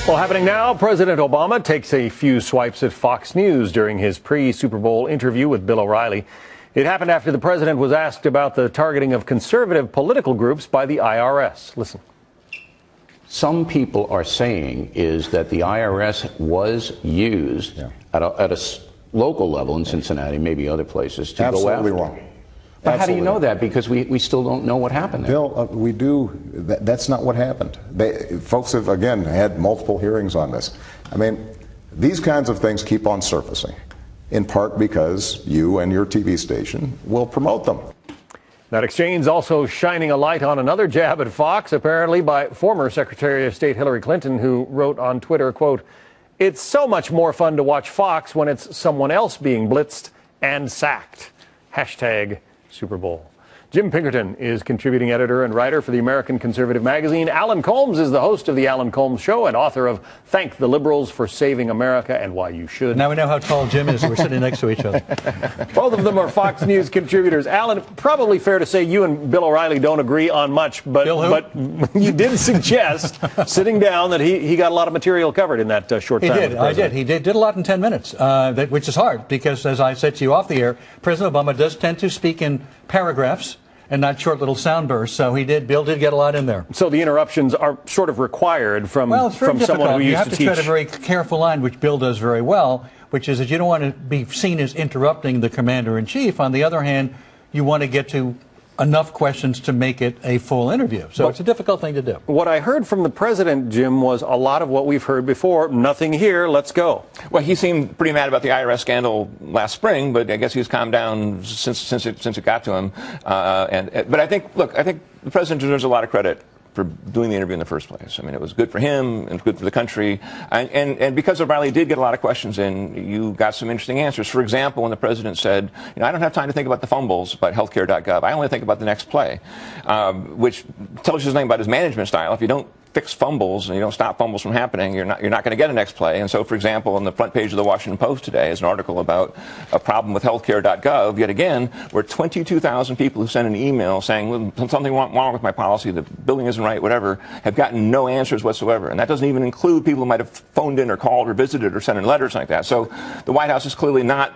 Well, happening now, President Obama takes a few swipes at Fox News during his pre-Super Bowl interview with Bill O'Reilly. It happened after the president was asked about the targeting of conservative political groups by the IRS. Listen. Some people are saying is that the IRS was used at a local level in Cincinnati, maybe other places, to go after. Absolutely wrong. But how do you know that? Because we still don't know what happened there. Bill, we do. That's not what happened. Folks have, again, had multiple hearings on this. I mean, these kinds of things keep on surfacing, in part because you and your TV station will promote them. That exchange also shining a light on another jab at Fox, apparently by former Secretary of State Hillary Clinton, who wrote on Twitter, quote, "It's so much more fun to watch Fox when it's someone else being blitzed and sacked." Hashtag Super Bowl. Jim Pinkerton is contributing editor and writer for the American Conservative magazine. Alan Colmes is the host of the Alan Colmes Show and author of Thank the Liberals for Saving America and Why You Should. Now we know how tall Jim is. We're sitting next to each other. Both of them are Fox News contributors. Alan, probably fair to say you and Bill O'Reilly don't agree on much, but you did suggest, sitting down, that he got a lot of material covered in that short time. He did. I did. He did a lot in 10 minutes, which is hard because, as I said to you off the air, President Obama does tend to speak in paragraphs and not short little sound bursts. So Bill did get a lot in there. So the interruptions are sort of required from someone who used to teach. You have to tread a very careful line, which Bill does very well, which is that you don't want to be seen as interrupting the commander-in-chief. On the other hand, you want to get to enough questions to make it a full interview. So it's a difficult thing to do. What I heard from the president, Jim, was a lot of what we've heard before. Nothing here. Let's go. Well, he seemed pretty mad about the IRS scandal last spring, but I guess he's calmed down since it got to him. But I think the president deserves a lot of credit for doing the interview in the first place. I mean, it was good for him and good for the country. And because O'Reilly did get a lot of questions in, you got some interesting answers. For example, when the president said, I don't have time to think about the fumbles about healthcare.gov. I only think about the next play, which tells you something about his management style. If you don't fix fumbles and you don't stop fumbles from happening, you're not going to get a next play. And so, for example, on the front page of the Washington Post today is an article about a problem with healthcare.gov, yet again, where 22,000 people who sent an email saying, well, something wrong with my policy, the billing isn't right, whatever, have gotten no answers whatsoever. And that doesn't even include people who might have phoned in or called or visited or sent in letters like that. So the White House is clearly not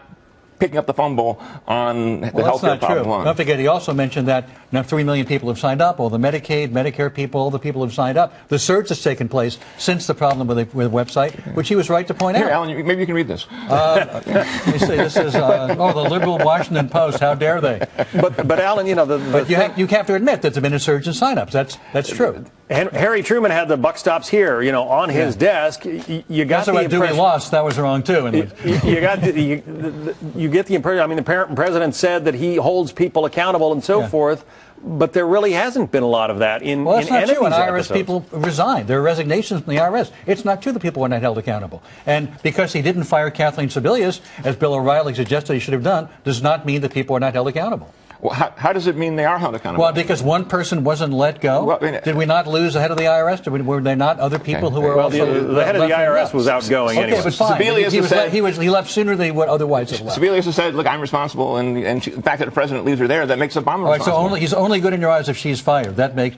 picking up the fumble on the healthcare problem. Don't forget, he also mentioned that now 3 million people have signed up, all the Medicaid, Medicare people, all the people have signed up. The surge has taken place since the problem with the website, which he was right to point out. Here, Alan, maybe you can read this. Let me see. This is the liberal Washington Post. How dare they? But Alan, you have to admit that there's been a surge in signs. That's true. Harry Truman had the buck stops here, on his desk. You got the impression we lost. That was wrong too. You get the impression. I mean, the president said that he holds people accountable and so forth, but there really hasn't been a lot of that in that's not true. And IRS episodes. People resigned. There are resignations from the IRS. It's not true that people were not held accountable. And because he didn't fire Kathleen Sebelius, as Bill O'Reilly suggested he should have done, does not mean that people are not held accountable. Well, how does it mean they are held accountable? Well, because one person wasn't let go. Well, did we not lose the head of the IRS? Were there not other people who were also the head of the IRS was outgoing anyway. Okay, but fine. He left sooner than he would otherwise have left. Sebelius has said, look, I'm responsible, and the fact that the president leaves her there, that makes Obama responsible. So he's only good in your eyes if she's fired.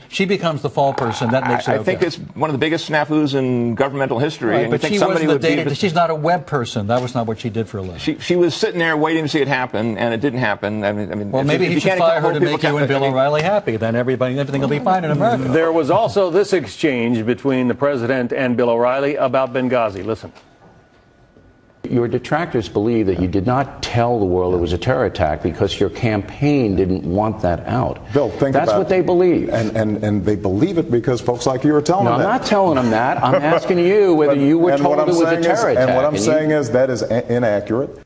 She becomes the fall person. That makes it okay. I think it's one of the biggest snafus in governmental history. Right, but she's not a web person. That was not what she did for a living. She was sitting there waiting to see it happen, and it didn't happen. I mean, well, maybe he should fire her to make you and Bill O'Reilly happy. Then everything will be fine in America. There was also this exchange between the president and Bill O'Reilly about Benghazi. Listen. Your detractors believe that you did not tell the world it was a terror attack because your campaign didn't want that out. Bill, that's what they believe. And they believe it because folks like you are telling them that. I'm not telling them that. I'm asking you whether you were told it was a terror attack. And what I'm saying is that is inaccurate.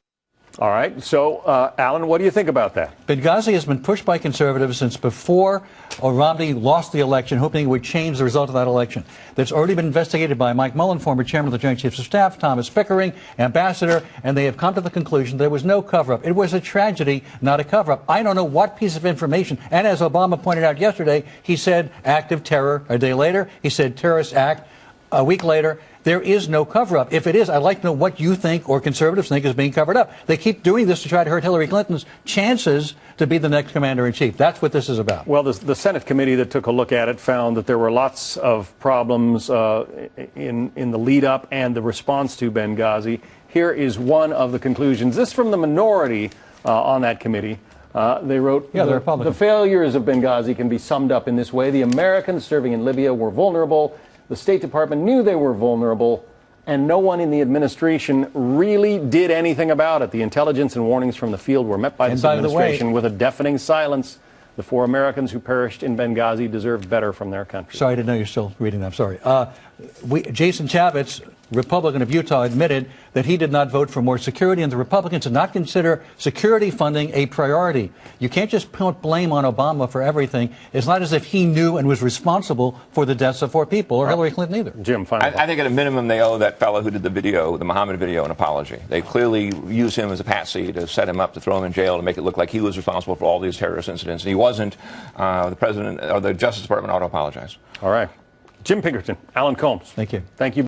All right. So, Alan, what do you think about that? Benghazi has been pushed by conservatives since before Romney lost the election, hoping it would change the result of that election. That's already been investigated by Mike Mullen, former chairman of the Joint Chiefs of Staff, Thomas Pickering, ambassador, and they have come to the conclusion there was no cover-up. It was a tragedy, not a cover-up. I don't know what piece of information. And as Obama pointed out yesterday, he said act of terror. A day later, he said terrorist act. A week later, there is no cover-up. If it is, I'd like to know what you think or conservatives think is being covered up. They keep doing this to try to hurt Hillary Clinton's chances to be the next commander-in-chief. That's what this is about. Well, the Senate committee that took a look at it found that there were lots of problems in the lead-up and the response to Benghazi. Here is one of the conclusions. This from the minority on that committee. They wrote, the failures of Benghazi can be summed up in this way. The Americans serving in Libya were vulnerable. The State Department knew they were vulnerable, and no one in the administration really did anything about it. The intelligence and warnings from the field were met by this administration with a deafening silence. The 4 Americans who perished in Benghazi deserve better from their country. Sorry, I didn't know you're still reading them. Sorry. Jason Chaffetz, Republican of Utah, admitted that he did not vote for more security, and the Republicans did not consider security funding a priority. You can't just put blame on Obama for everything. It's not as if he knew and was responsible for the deaths of 4 people, or Hillary Clinton either. Jim, I think at a minimum they owe that fellow who did the video, the Muhammad video, an apology. They clearly used him as a patsy to set him up, to throw him in jail, to make it look like he was responsible for all these terrorist incidents. And he wasn't. The president or the Justice Department ought to apologize. All right. Jim Pinkerton, Alan Colmes. Thank you. Thank you.